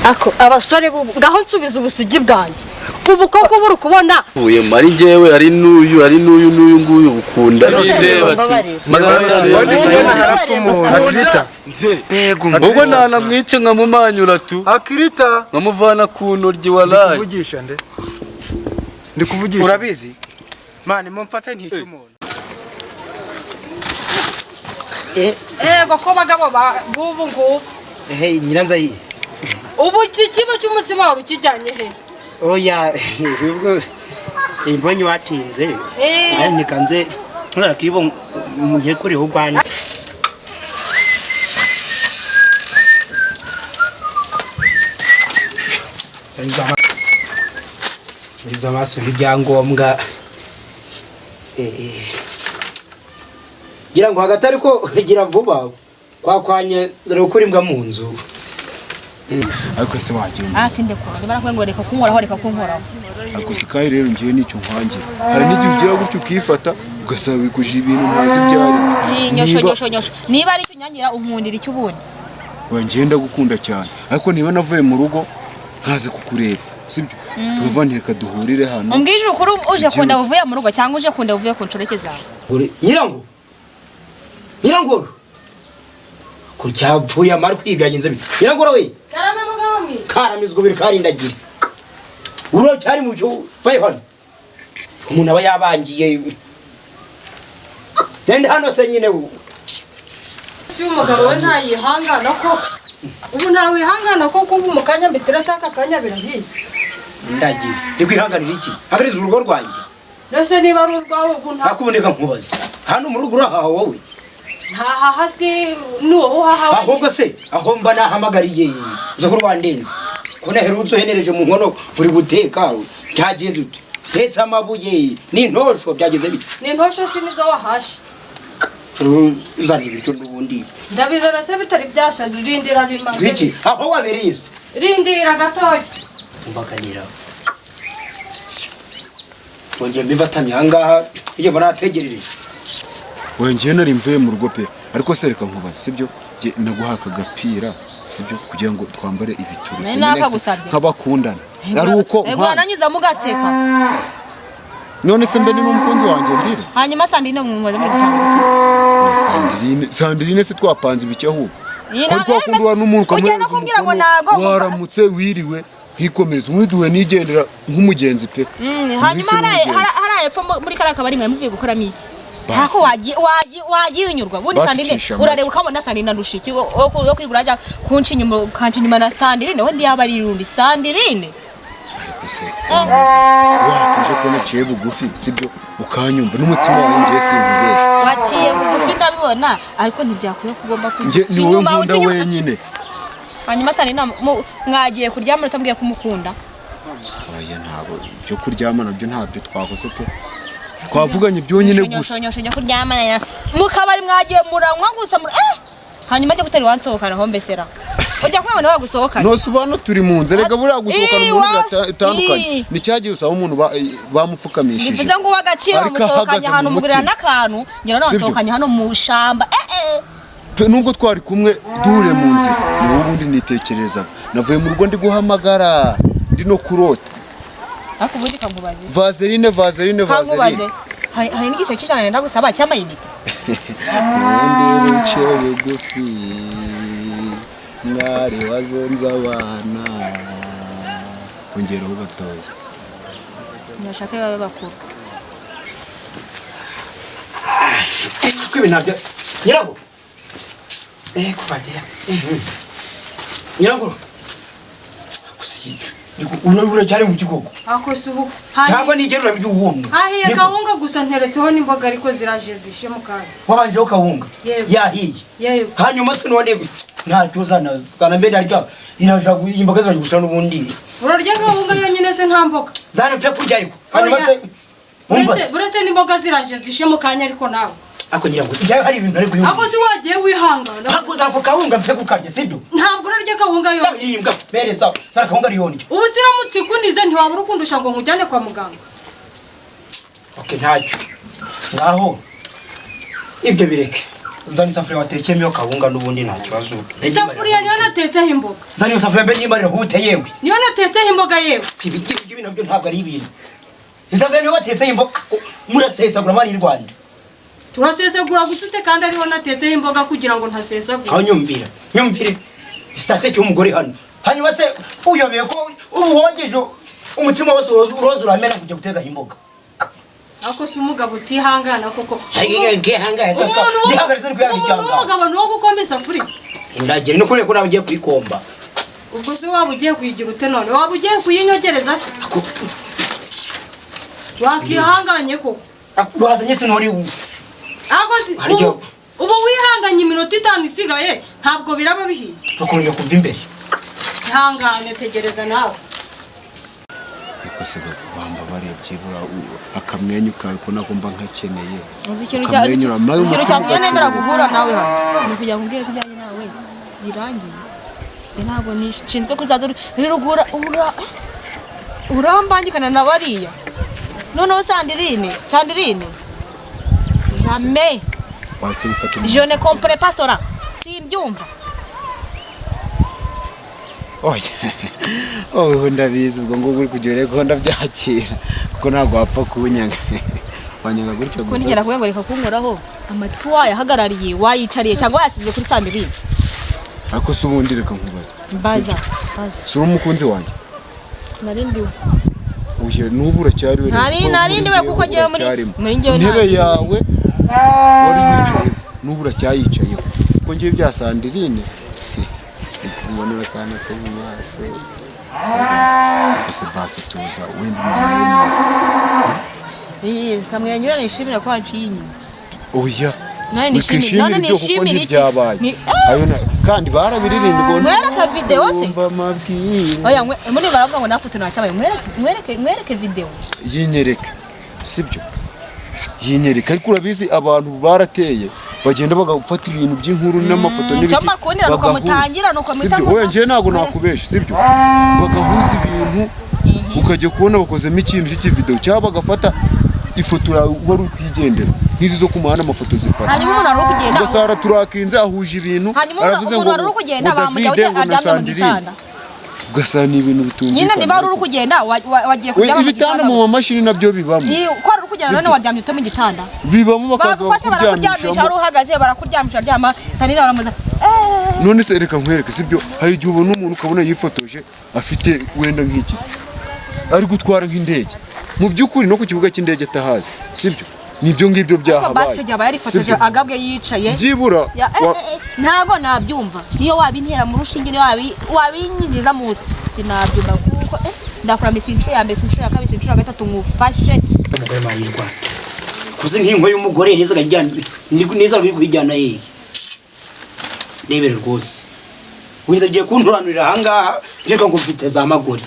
ako abasore ngaho nsubiza ubusugi bwanjye ubu koko buri kubona uye mari jewe ari nuyu nguyu ukunda ubwo nanamwice nkamumanyura tu akirita nkamuvana ku ntoryi walaye kuvugisha nde ndi kuvugisha urabizi mani mumfate ntice umuntu ko bagabo bubu ngubu nyiranza yi ubu kikibo cy'umutsima wawe kijyanye he oya ubwo imbonye watinze nikanze nkora kibo munye kuri ho Rwanda Biza maso n'ibyangombwa gira ngo hagati ariko gira vuba kwakwanye zari gukora imbwa mu nzu ariko se wagira sinde kwa barakwengo reka kunkoraho reka kunkoraho ariko sikaye rero ngiye nicyo nkwangira hari n'igihe ugira gutyo ukifata ugasaba bikuje ibintu ntazi byari nyosho niba ari cyo nyangira unkundira icyo ubundi we ngenda gukunda cyane ariko niba navuye mu rugo nkaze kukureba sibyo tuvanireka duhurire hano umbwije ukuri uje kunda uvuye mu rugo cyangwa uje kunda uvuye ku nshoreke zawe nyirangoro kucyapfuye amara kwibyagenze bite nyirangoro we karamizwe biri karindagira uro cyari mu cyo vaye hano umuntu aba yabangiye nende hano se nyine si umugabo we ntayihangana ko ubu ntawe ihangana ko kumva umukanya mbitira saka kanya birahiye ndagize ndi kwihanganira iki hagariza urugo rwanjye nese niba ari urwawe ubu nakuboneka nkubaza hano mu rugo urahaha wowe haha si nuwo haha ahubwo se aho mba nahamagariye zo ku Rwandenze ko naherutse uhenereje mu nkono uri guteka byagenze ute tetse amabuye n'intosho byagenze bite n'intosho si nizo wahashe uzana ibiryo n'ubundi ndabizana se bitari byasha rindira bimaze iki aho wabereye se rindira gatoya umbaganira wongeye mbibatamye ahangaha iyo barategereje wengiye nari mvuye mu rugo pe ariko se reka nkubaza sibyo naguhaka agapira sibyo kugira ngo twambare ibituruse nk'abakundana ari uko nanyuza mugaseka none se mbe ni n'umukunzi wanjye ndire hanyuma Sandrine mwaje muri gutanga Sandrine se twapanze ibiki ahubwo ko twakundwa n'umuntu kamwe waramutse wiriwe nkikomereza umwiduwe nigendera nk'umugenzi pe hanyuma haraye epfo muri karaka bari mwe muvuye gukora miki hako wagiye unyurwa bundi Sandrine urareba ukabona Sandrine arushiki yo kuri buraja kunci nyuma na Sandrine we ndi yaba ari rundi Sandrine ariko se watuje ko naciye bugufi sibyo ukanyumva n'umutima wanjye sinkubesha waciye bugufi ndabibona ariko ntibyakwiye kugomba kujya ni wowe nkunda wenyine hanyuma Sandrine mwagiye kuryama utambwiye kumukunda oya ntabwo byo kuryama nabyo ntabyo twakoze pe twavuganye byonyine gusa nyosho kuryamana mukabari mwagiye muranywa gusa hanyuma cyo gutari wansohokana ho mbesera ujya kwabona wagusohokana no subano turi mu nzere gabura gusohokana umuntu atandukanye ni cyagiye usaba umuntu bamupfukamishije bivuze ngo wagaciro musohokanye hano mugurira nakantu ngira no wansohokanye hano mu shamba nubwo twari kumwe duhure mu nzira niho ubundi nitekerezaga navuye mu rugo ndi guhamagara ndi no kurota akubundi kangubaze Vaseline hari n'igice cy'ijana ndagusaba cyambaye inite ndi rucewe gufi mwari wazonza abana ongeraho gatoya ndashaka babe bakuru kwibinabyo nyirago kubagira nyirago urabura cyane mu kigoko akosubu cyangwa nigerura by'uwumwe ahiye kawunga gusa nteretseho n'imboga ariko ziraje zishe mu kandi wabanjeho kawunga yahiye hanyuma se none ntacyo zana mbere arya iraja imboga ziraje gusa n'ubundi urarya kawunga yonyine se nta mboga zana pfe kurya ariko hanyuma se buretse n'imboga ziraje zishe mu kanya ariko nawe ako nyirango ijya hari ibintu ari kuyumva ako si wagiye wihangana ako zako kawunga mfe kukarya sibyo ntabwo urarya kawunga yonyine yimbwa bereza zara kawunga riyonje ubu siramutse ikunize ntiwabura ukundusha ngo nkujyane kwa muganga okay ntacyo ngaho ibyo bireke Zani isafuriya watekeyemo kawunga n'ubundi nta kibazo. Isafuriya niyo natetseho imboga. Zani isafuriya mbe nimba hute yewe. Niyo natetseho imboga yewe. Ibi nabyo ntabwo ari ibintu. Isafuriya niyo watetseho imboga murasesagura bari Rwanda. Turasesagura gusute kandi ariho natetseho imboga kugira ngo ntasesagure. Aho nyumvire. Isate cy'umugore hano. Hanyuma se uyobeye ko ubuhongeje umutsima wose uroza uramena kujya guteka imboga. Ako si umugabo utihangana koko. Hangana kaka. Ndihagaritse kuyanga icyanga. Umugabo no gukomba isafuriya. Ndagire no kure ko nawe ugiye kwikomba. Ubwo se waba ugiye kuyigira ute none? Waba ugiye kuyinyogereza se? Wakihanganye koko. Wazanye se nori Ako si ubu wihanganye iminota 5 isigaye ntabwo biraba bihiye. Tukurunya kumva imbere. Ihangane tegereza nawe. Ikose bamba barebye bura akamwenyu kawe ko nagomba nkakeneye. Uzi ikintu cyatumye nemera guhura nawe hano. Ni kujya kubwiye kubyanjye nawe birangiye. Ntabwo nishinzwe kuzaza rero gura urambangikana na bariya. Noneho Sandirine. Jamais. Je ne comprends pas cela. Simbyumva. Oh, ndabizi ubwo ngo uri kugere ko ndabyakira kuko ntabwo wapfa kunyanga. Wanyanga gutyo gusa. Kongera kuyangoreka kunkoraho amatwi wayahagarariye wayicariye cyangwa yasize kuri Sandirine. Ako se ubundi reka nkubaza. Baza. Si umukunzi wanjye. Narindiwe. Uye nubura cyari we. Narindiwe kuko ngiye muri ngiye intebe yawe wari yicaye nubura cyayicaye kuko ngiye bya Sandirine. Mbonera kana ko mwase. Ese base tuza windi mwenye. Kamwenyura nishimira ko wanciye inyuma. Oya. None nishimira iki? Ayo kandi barabiririmba ngo mwereka video se. Oya muri baravuga ngo nafoto nacyabaye mwereke video. Yinyereka. Sibyo. Yinyereka ariko urabizi abantu barateye bagenda bagafata ibintu by'inkuru n'amafoto n'ibiki. Cyamba kundira nuko mutangira nuko mutangira. Oya ngiye nago nakubesha sibyo. Bagahuza ibintu ukajya kubona bakozemo ikintu cy'ivideo cyaba bagafata ifoto yawe wari kwigendera nkizi zo kumuhana amafoto zifata. Hanyuma umuntu ari kugenda. Gasara turakinze ahuje ibintu. Aravuze ngo ari kugenda bamujya aryamye mu gitanda. Gasa ni ibintu bitunze. Nyine niba ari kugenda wagiye kujya mu gitanda mu mashini nabyo bibamo. Ni ko ari kugenda none waryamye ute mu gitanda. Bibamo bakaza barakuryamisha ari uhagaze barakuryamisha aryama Sanira baramuza. None se reka nkwereke sibyo hari igihe ubona umuntu ukabona yifotoje afite wenda nk'ikisi ari gutwara nk'indege mu byukuri no ku kibuga cy'indege atahazi sibyo nibyo ngibyo byahabaye. Basi cyaba yari fotoje agabwe yicaye. Byibura ntago nabyumva niyo wabintera mu rushinge ni wabinyinjiza mu sinabyumva kuko ndakora mesinshuro ya mesinshuro ya kabiri mesinshuro ya gatatu ngufashe umugore mahirwa kuzi nk'inko y'umugore neza gajyana neza biri kubijyana yeye nebere rwose winza giye kunturanurira ahangaha ngirwa ngo mfite za magori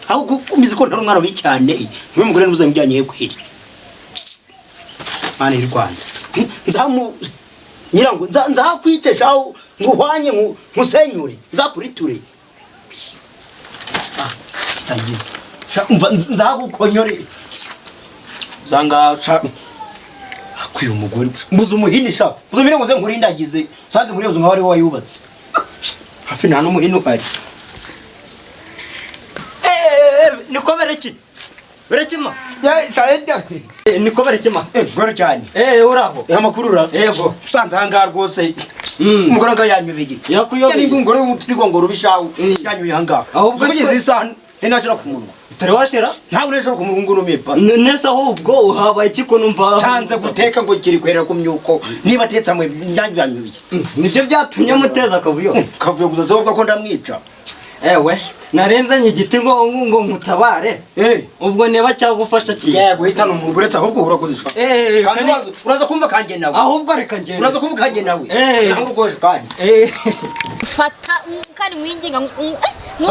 aho kumizi ko ntari umwana bi cyane niwe mugore n'uzamujyanye kwiri mane y'u Rwanda nzamu nyirango nzakwitesha nguhwanye nkusenyure nzakuriture tagize umva nzagukonyore zanga akwiye umugore muzu muhinisha uzumire ngo nkurindagize sanze muri uzu nk'abari wayubatse hafi nta n'umuhino ari niko berekima shayenda niko berekima gore cyane uraho amakuru ura yego usanze hanga rwose umugore nga yanyubeye yakuyobeye umugore w'uturigongo rubishawo yanyuye hanga ahubwo kugeze isana nashira ku munwa tare washira ntabwo nashira ku munwa ngo numepa nesa ahubwo habaye kiko numva canze guteka ngo kiri kwera ku myuko niba atetse amwe nyanyu yanyubiye nivyo byatumye muteza kavuyo guza zobwa ko ndamwica ewe narenzanye igiti ngo mutabare ubwo neba cyagufasha ki yego hitano umuntu uretse ahubwo urakozishwa kandi uraza kumva kanje nawe ahubwo reka ngende uraza kumva kanje nawe ntabwo ukoje kandi fata kandi mwinginga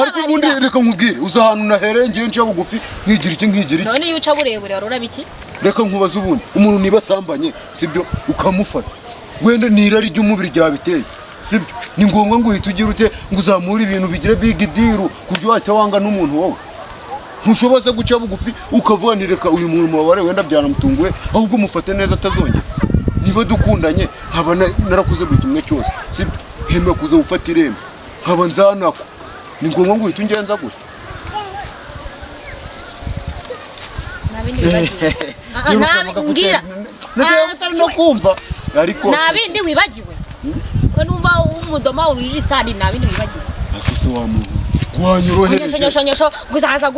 ariko ubundi reka nkubwire uza ahantu nahereye ngiye nca bugufi nkigira iki none iyo uca burebure warora biki reka nkubaza ubundi umuntu niba sambanye sibyo ukamufata wenda nirari ry'umubiri ryabiteye sibyo ni ngombwa ngo uhite ugira ute ngo uzamure ibintu bigire big deal kuryo wanga n'umuntu wowe ntushoboza guca bugufi ukavuga ni reka uyu muntu mubare wenda byanamutunguye ahubwo mufate neza atazongera niba dukundanye haba narakuze buri kimwe cyose sibyo hemba kuza gufata irembo haba nzanako ni ngombwa ngo uhite ungenza gutya ngira no kumva ariko nabindi wibagiwe ko numva umudoma urije isadi nabindi wibagiwe akose wa muntu wanyorohereje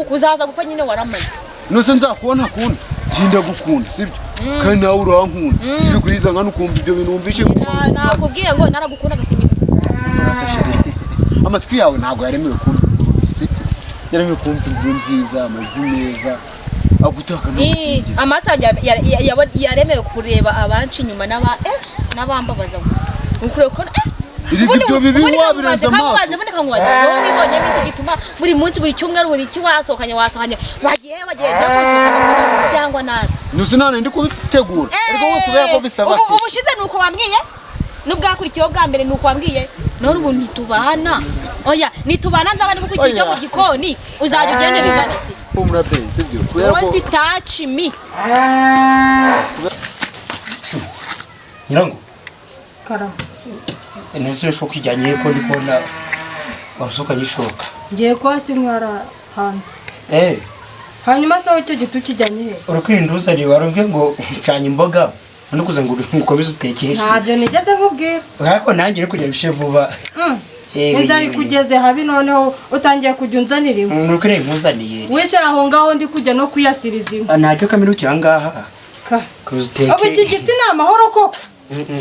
guzaza guko nyine waramaze nose nzakubona kundi ginda gukunda sibyo kandi nawe urankunda sibyo kuyiza nkana ukumva ibyo bintu wumvishe nakubwiye ngo naragukunda gasimika amatwi yawe ntabwo yaremewe kumva sibyo yaremewe kumva inkuru nziza amajwi meza agutaka no gusingiza amasajya yaremewe kureba abanci nyuma n'abambabaza gusa ukure ko ibyo bibi wabirenza amaso boneka nkubaza wowe wibonye biki gituma buri munsi buri cyumweru buri kiwasohokanye bagiye cyangwa cyangwa nabi nuzi nane ndi kubitegura ariko wowe kubera ko bisaba ubushize nuko wambwiye nubwakurikiyeho bwa mbere nuko wambwiye none ubu ntitubana oya nitubana nzaba ndi gukurikira mu gikoni uzajya ugende biganitse umurabe sibyo kubera ko what touch me nyirango karama nese sho kwijyanye ko ndi kubona wasoka gishoka ngiye kwasi mwara hanze hanyuma so icyo gitu kijyanye he urakwirinduza ari warambye ngo ucanye imboga no kuza ngo ukomeze utekeshe ntabyo nigeze nkubwira ariko nanjye uri kujya bishe vuba nzari kugeze habi noneho utangiye kujya unzanira imwe nukire nkuzaniye wicara aho ngaho ndi kujya no kuyasiriza imwe ntacyo kaminuki ahangaha kuzuteke abo iki giti ni amahoro koko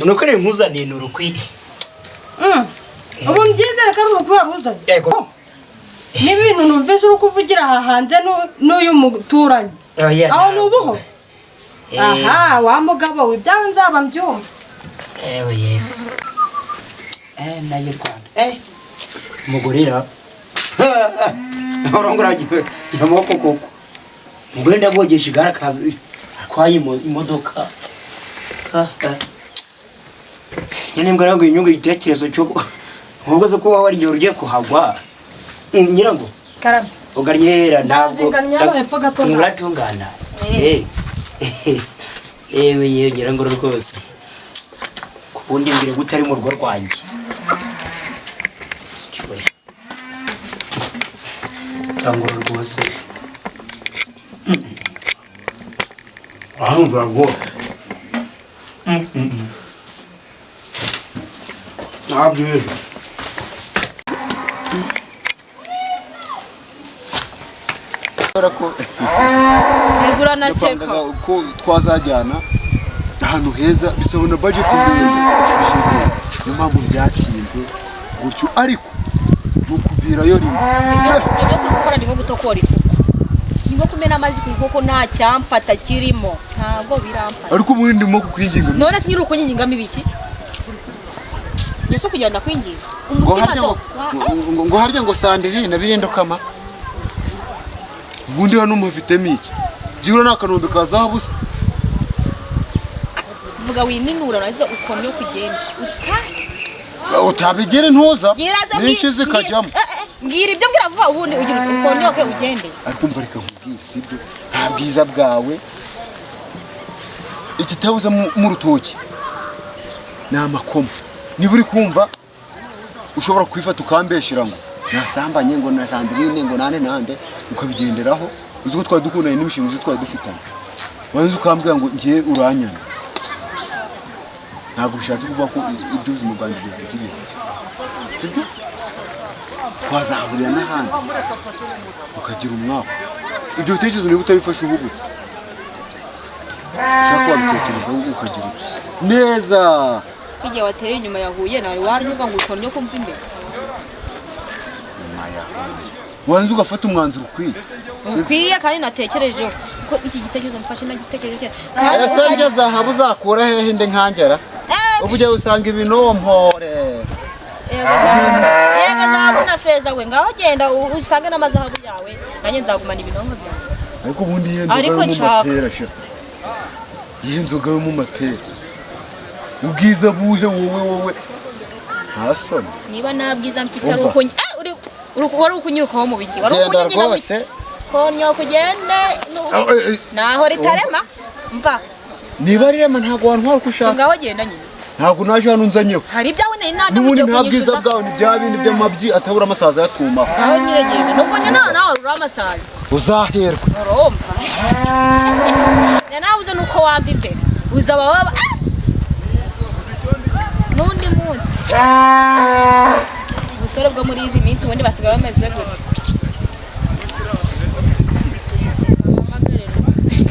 nukire nkuzaniye nurukwiki ubu mbyizere ko ari urukwi waruzanye yego n'ibintu numvise uri kuvugira aha hanze n'uyu muturanyi aho nubuho aha wa mugabo we ibyawe nzaba mbyumva yewe nayo Rwanda umugorera urongora amaboko koko umugore ndagogesha igare akazi atwaye imodoka nyine mbwa ngo inyungu igitekerezo cyo ahubwo zo kuba wari igihe ugiye kuhagwa nyirango karame ugarnyera ntabwo uratungana yewe nyirango rwose kubundi mbere gutari mu rugo rwanjye cyangwa rwose ahumva ngo ntabyo ko yegura na seka ko twazajyana ahantu heza bisaba na budget ndende niyo mpamvu byatinze gutyo ariko mukuvirayo rimwe byose gukora ndi nko gutokora ifuko ngo kumena amazi kuko nta cyamfata kirimo ntago biramfata ariko ubundi ndimo kukwinginga none sinyiri ukunyingingamo ibiki yeso kujyana kwinginga ngo harya ngo sandiri na birendo kama ubundi hano mufitemo iki jibura nakanombe kazahabu se vuga wininura nazo ukonye kugenda utabigere ntuza nyinshi zikajyamo ngira ibyo mbwira vuba ubundi ugira ukonye ugende ariko mva reka nkubwire sibyo nta bwiza bwawe ikitabuza mu rutoki ni amakoma niba uri kumva ushobora kwifata ukambeshira ngo nasambanye ngo na sandirine ngo nande ukabigenderaho uzi ko twari dukundanye n'imishinga twari dufitanye wanze ukambwira ngo ngiye uranyanze ntabwo bishatse kuvuga ko iby'ubuzima bwanjye bwigiriye sibyo twazahurira n'ahandi ukagira umwaka ibyo bitekerezo niba utabifashe uhubutse ushaka wabitekerezaho ukagira neza igihe watereye inyuma yahuye nawe waranyuga ngo ukonye kumva imbere wanze ugafata umwanzuro ukwiye kandi natekerejeho ko iki gitekerezo mfashe nagitekereje kandi sanje zahabu zakura hehe inde nkangera ubuje usanga ibinompore yego zahabu na feza we ngaho genda usange n'amazahabu yawe nanjye nzagumana ibinonko byawe ariko ubundi yenzoga yo mu mapera ubwiza buhe wowe ntasoni niba nta bwiza mfite ari uko wari ukunyirukaho mu biki wari ukunyigira rwose konyo kugende naho ritarema mva niba rema ntago wantwara uko ushaka ngaho genda nyine ntago naje hano nzanyeho hari ibyawe nari n'ubundi naje nta bwiza bwawe ni bya bindi by'amabyi atabura amasaza yatuma ngaho nyine genda nubwo nyine nawe uri amasaza uzaherwa urumva nawe uza nuko wamba imbere uzaba waba n'undi munsi ubusore bwo muri izi minsi ubundi basigaye bameze gute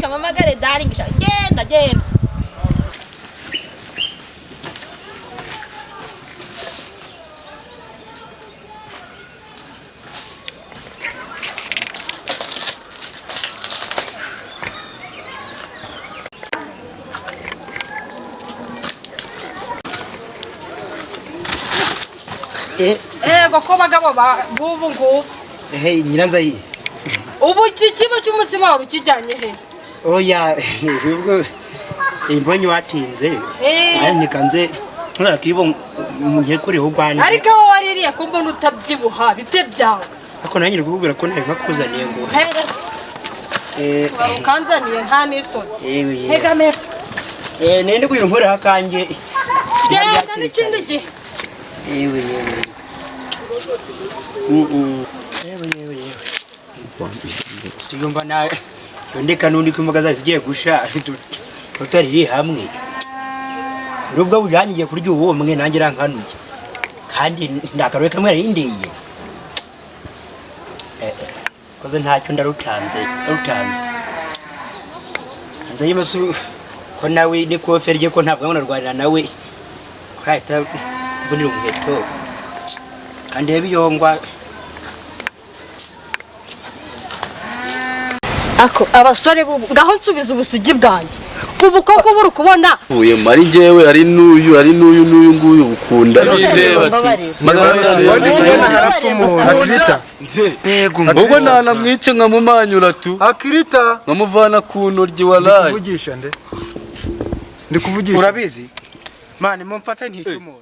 kamamagare daringisha genda ko bagabo bubu ngubu nyiranza yi ubu kikibo cy'umutsima wawe kijyanye he oya ubwo imbonye watinze nikanze nkora kibo nkekure ubanje ariko wowe waririye ko mbona utabyibuha bite byawe ako nanjye rukubwira ko nari nkakuzaniye ngo ukanzaniye nta n'isoni yewe hegame nende kuyo nkora hakanje genda n'ikindi gihe yewe siyumva nawe ndeka nundi kumagaza zigiye gusha tutariri hamwe rubwo bujanyiye kurya uwo mwe nanjye rankanuye kandi ndakaroye kamwe arindeye koze ntacyo ndarutanze nze yimasu ko nawe ni koferye ko ntabwo narwarira nawe kwahita mvunira umuheto kandi hebiyongwa ako abasore bubu ngaho nsubiza ubusugi bwanjye ubu koko buri kubona uye mari njyewe ari nuyu nguyu ukunda ubwo nanamwice nkamumanyura tu akirita nkamuvana ku ntoryi walayi ndikuvugisha urabizi mani mumfate nticyumuntu